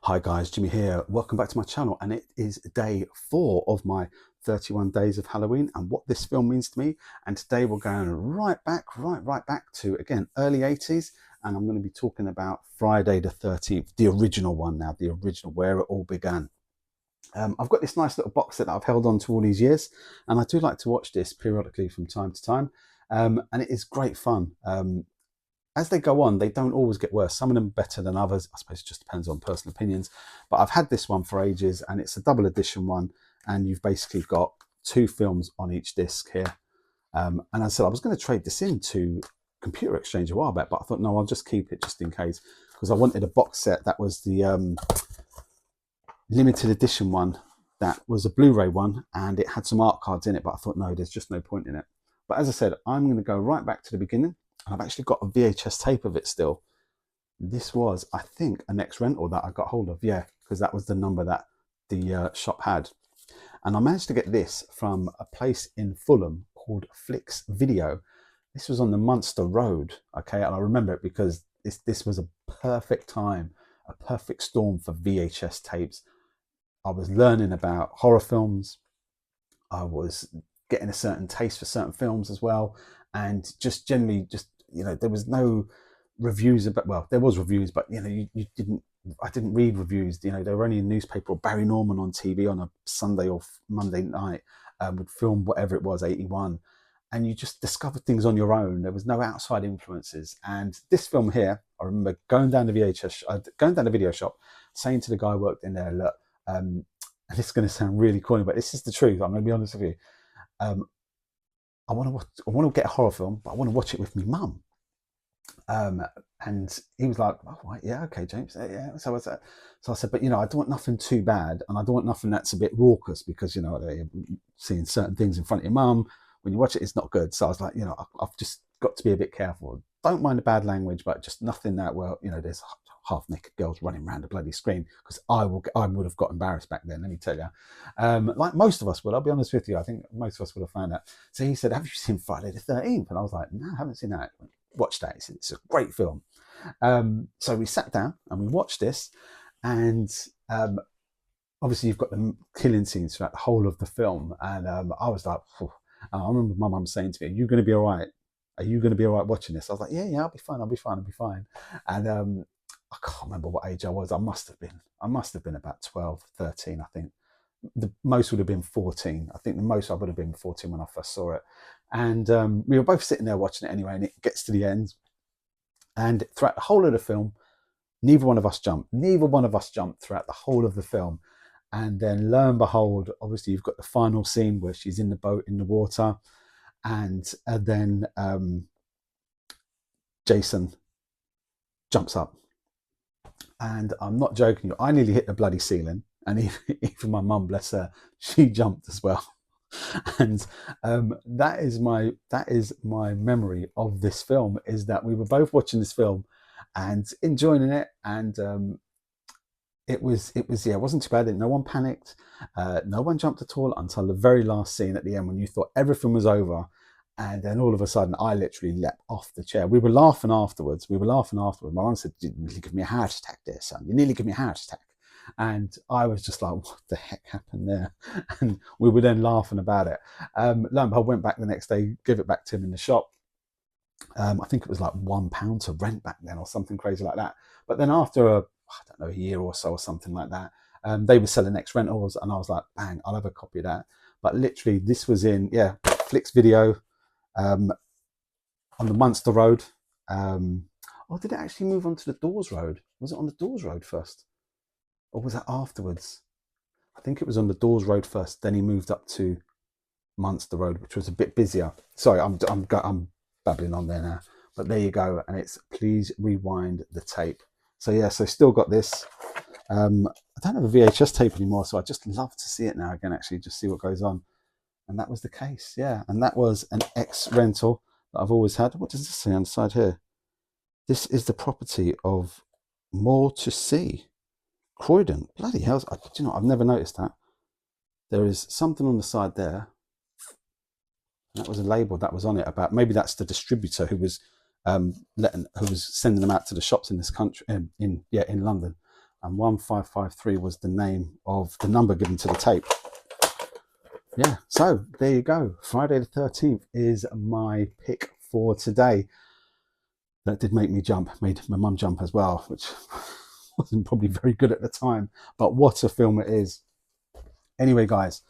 Hi guys, Jimmy here. Welcome back to my channel, and it is day 4 of my 31 days of Halloween and what this film means to me. And today we're going right back to, again, early 80s, and I'm going to be talking about Friday the 13th, the original one now, the original, where it all began. I've got this nice little box set that I've held on to all these years, and I do like to watch this periodically from time to time, and it is great fun. As they go on, they don't always get worse. Some of them are better than others. I suppose it just depends on personal opinions. But I've had this one for ages, and it's a double edition one. And you've basically got 2 films on each disc here. And I said I was going to trade this into Computer Exchange a while back, but I thought, no, I'll just keep it just in case. Because I wanted a box set that was the limited edition one. That was a Blu-ray one, and it had some art cards in it. But I thought, no, there's just no point in it. But as I said, I'm going to go right back to the beginning. I've actually got a VHS tape of it still. This was, I think, a next rental that I got hold of, yeah, because that was the number that the shop had. And I managed to get this from a place in Fulham called Flicks Video. This was on the Munster Road, okay, and I remember it because this was a perfect time, a perfect storm for VHS tapes. I was learning about horror films. I was getting a certain taste for certain films as well, and just generally there was no reviews about, well, there was reviews, but you didn't, I didn't read reviews. They were only in newspaper, or Barry Norman on TV on a Sunday or Monday night would film whatever it was, 81, and you just discovered things on your own. There was no outside influences. And this film here, I remember going down the video shop, saying to the guy who worked in there, look, and this is going to sound really corny, but this is the truth, I'm going to be honest with you. I want to get a horror film, but I want to watch it with my mum. And he was like, "Oh, right, yeah, okay, James, yeah." So I said, "But I don't want nothing too bad, and I don't want nothing that's a bit raucous, because seeing certain things in front of your mum when you watch it, it's not good." So I was like, I've just got to be a bit careful. Don't mind the bad language, but just nothing that, well, there's half naked girls running around the bloody screen, because I would have got embarrassed back then, let me tell you. Like most of us would, I'll be honest with you. I think most of us would have found that. So he said, "Have you seen Friday the 13th?" And I was like, "No, I haven't seen that." Watch that. It's a great film. So we sat down and we watched this, and obviously you've got the killing scenes throughout the whole of the film, and I was like, phew. I remember my mum saying to me, "Are you going to be all right? Are you going to be all right watching this?" I was like, "Yeah, I'll be fine. I'll be fine." And I can't remember what age I was. I must have been about 12, 13, I think. The most would have been 14. I think the most I would have been 14 when I first saw it. And we were both sitting there watching it anyway, and it gets to the end. And throughout the whole of the film, neither one of us jumped. Neither one of us jumped throughout the whole of the film. And then lo and behold, obviously you've got the final scene where she's in the boat in the water, and then Jason jumps up. And I'm not joking you, I nearly hit the bloody ceiling. And even my mum, bless her, she jumped as well. And that is my memory of this film, is that we were both watching this film and enjoying it. And it wasn't too bad. No one panicked, no one jumped at all until the very last scene at the end, when you thought everything was over. And then all of a sudden, I literally leapt off the chair. We were laughing afterwards. My mum said, "You nearly give me a heart attack there, son. You nearly give me a heart attack." And I was just like, what the heck happened there? And we were then laughing about it. Lo and behold, I went back the next day, gave it back to him in the shop. I think it was like £1 to rent back then, or something crazy like that. But then after a year or so, or something like that, they were selling next rentals, and I was like, bang, I'll have a copy of that. But literally, this was in, Flicks Video, on the Munster Road. Or did it actually move on to the Dawes Road? Was it on the Dawes Road first? Or was that afterwards? I think it was on the Dawes Road first. Then he moved up to Munster Road, which was a bit busier. Sorry, I'm babbling on there now. But there you go. And it's Please Rewind the Tape. So yeah, so still got this. I don't have a VHS tape anymore, so I just love to see it now again, actually, just see what goes on. And that was the case, yeah. And that was an ex-rental that I've always had. What does this say on the side here? This is the property of More to See, Croydon. Bloody hell. I've never noticed that. There is something on the side there. That was a label that was on it about, maybe that's the distributor who was sending them out to the shops in this country, in London. and 1553 was the name of the number given to the tape. Yeah, so there you go. Friday the 13th is my pick for today. That did make me jump, made my mum jump as well, which wasn't probably very good at the time, but what a film it is. Anyway, guys,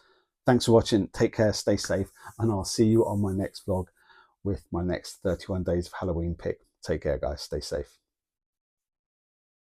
thanks for watching. Take care, stay safe, and I'll see you on my next vlog with my next 31 days of Halloween pick. Take care, guys. Stay safe.